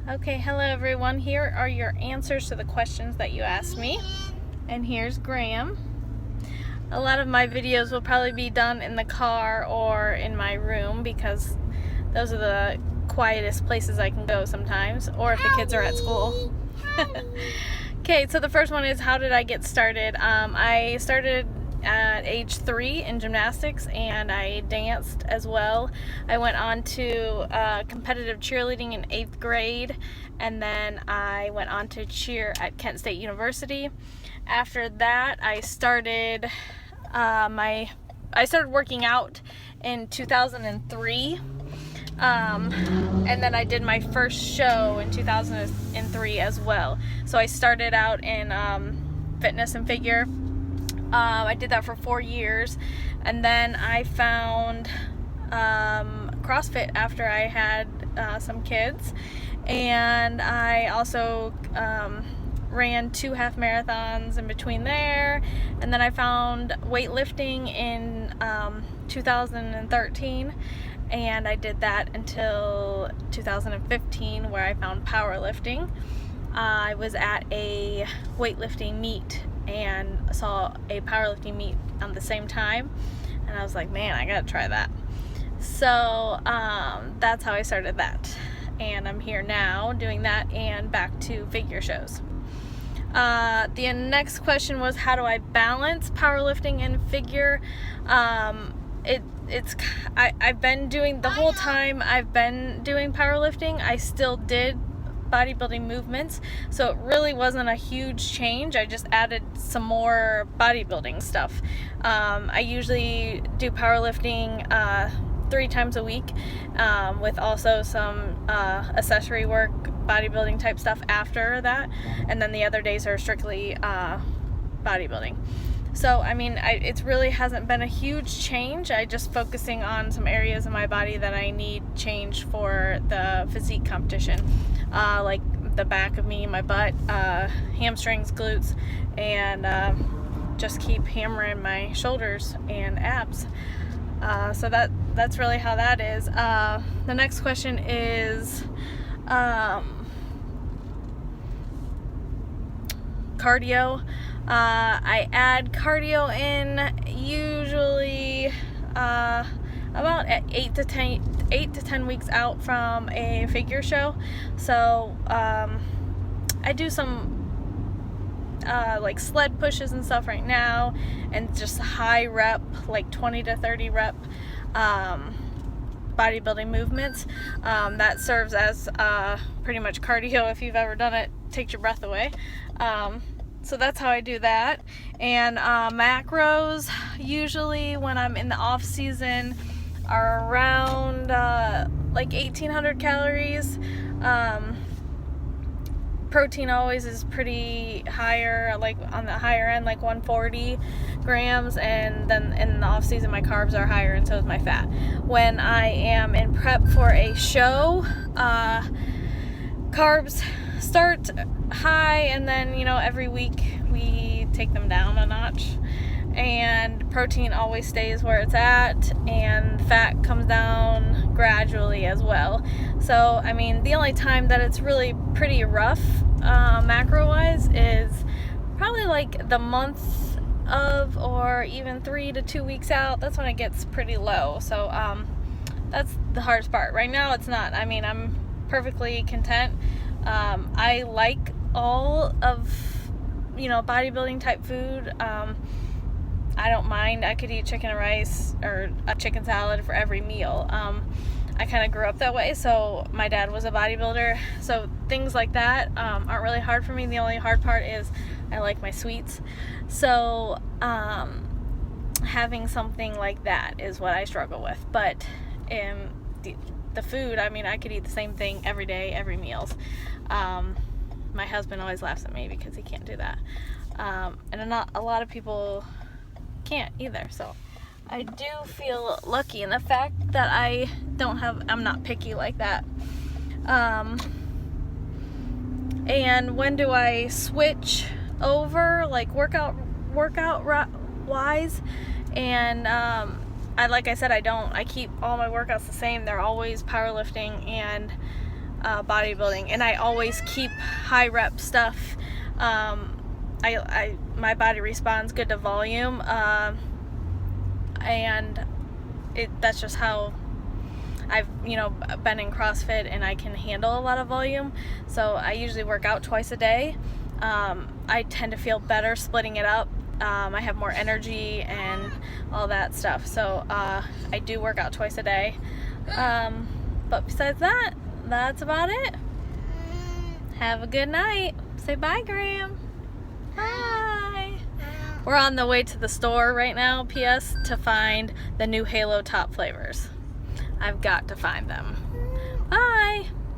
Okay, hello everyone. Here are your answers to the questions that you asked me. And here's Graham. A lot of my videos will probably be done in the car or in my room because those are the quietest places I can go sometimes, or if the kids are at school. Okay, so the first one is, how did I get started? I started at age 3 in gymnastics, and I danced as well. I went on to competitive cheerleading in 8th grade, and then I went on to cheer at Kent State University. After that, I started working out in 2003. And then I did my first show in 2003 as well. So I started out in fitness and figure. I did that for 4 years, and then I found CrossFit after I had some kids, and I also ran 2 half marathons in between there, and then I found weightlifting in 2013, and I did that until 2015, where I found powerlifting. I was at a weightlifting meet and saw a powerlifting meet on the same time, and I was like, man, I gotta try that. So that's how I started that, and I'm here now doing that and back to figure shows. The next question was, how do I balance powerlifting and figure? I've been doing, the whole time I've been doing powerlifting, I still did bodybuilding movements, so it really wasn't a huge change. I just added some more bodybuilding stuff. I usually do powerlifting 3 times a week, with also some accessory work, bodybuilding type stuff after that, and then the other days are strictly bodybuilding. So I mean, it really hasn't been a huge change. I just focusing on some areas of my body that I need change for the physique competition, like the back of me, my butt, hamstrings, glutes, and just keep hammering my shoulders and abs. So that's really how that is. The next question is cardio. I add cardio in usually about 8 to 10 weeks out from a figure show. So I do some like sled pushes and stuff right now, and just high rep, like 20 to 30 rep bodybuilding movements. That serves as pretty much cardio. If you've ever done it, takes your breath away. So that's how I do that. And macros, usually when I'm in the off season, are around like 1,800 calories. Protein always is pretty higher, like on the higher end, like 140 grams, and then in the off season my carbs are higher, and so is my fat. When I am in prep for a show, carbs start high, and then every week we take them down a notch, and protein always stays where it's at, and fat comes down gradually as well. So I mean, the only time that it's really pretty rough macro wise is probably like the month of, or even 3 to 2 weeks out. That's when it gets pretty low. So that's the hardest part. Right now it's not. I mean, I'm perfectly content. I like all of bodybuilding type food. I don't mind. I could eat chicken and rice or a chicken salad for every meal. I kind of grew up that way, so my dad was a bodybuilder, so things like that aren't really hard for me. The only hard part is I like my sweets, so having something like that is what I struggle with. But in the food, I mean, I could eat the same thing every day, every meals. My husband always laughs at me because he can't do that, and not a lot of people can't either. So I do feel lucky in the fact that I'm not picky like that. And when do I switch over, like workout wise? And like I said, I keep all my workouts the same. They're always powerlifting and bodybuilding, and I always keep high rep stuff. My body responds good to volume, and that's just how I've been in CrossFit, and I can handle a lot of volume. So I usually work out twice a day. I tend to feel better splitting it up. I have more energy and all that stuff. So I do work out twice a day. But besides that, that's about it. Have a good night. Say bye, Graham. Bye. We're on the way to the store right now, PS, to find the new Halo Top flavors. I've got to find them. Bye.